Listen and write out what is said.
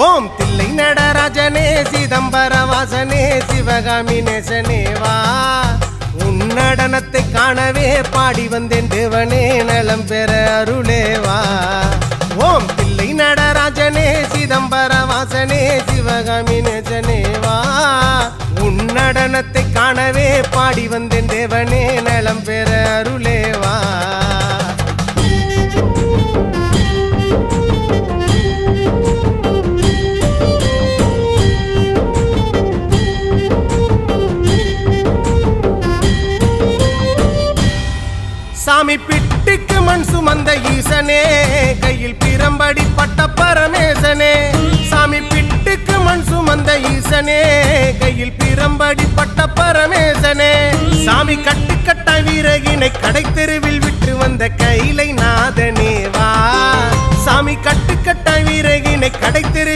ஓம் தில்லை நடராஜனே சிதம்பர வாசனே சிவகாமி நேசனே வா உன் நடனத்தை காணவே பாடி வந்தேன் தேவனே நலம் பெற அருளேவா ஓம் தில்லை நடராஜனே சிதம்பர வாசனே சிவகாமி நேசனே வா உன் நடனத்தை காணவே பாடி வந்தேன் தேவனே நலம் பெற அருளேவா சாமி பிட்டுக்கு மண் சுமந்த ஈசனே கையில் பிரம்படி பட்ட பரமேசனே சாமி பிட்டுக்கு மண் சுமந்த ஈசனே கையில் பிரம்படி பட்ட பரமேசனே சாமி கட்டுக்கட்ட வீரகினை கடை தெருவில் விட்டு வந்த கைலை நாதனே வா சாமி கட்டுக்கட்ட வீரகினை கடை தெரு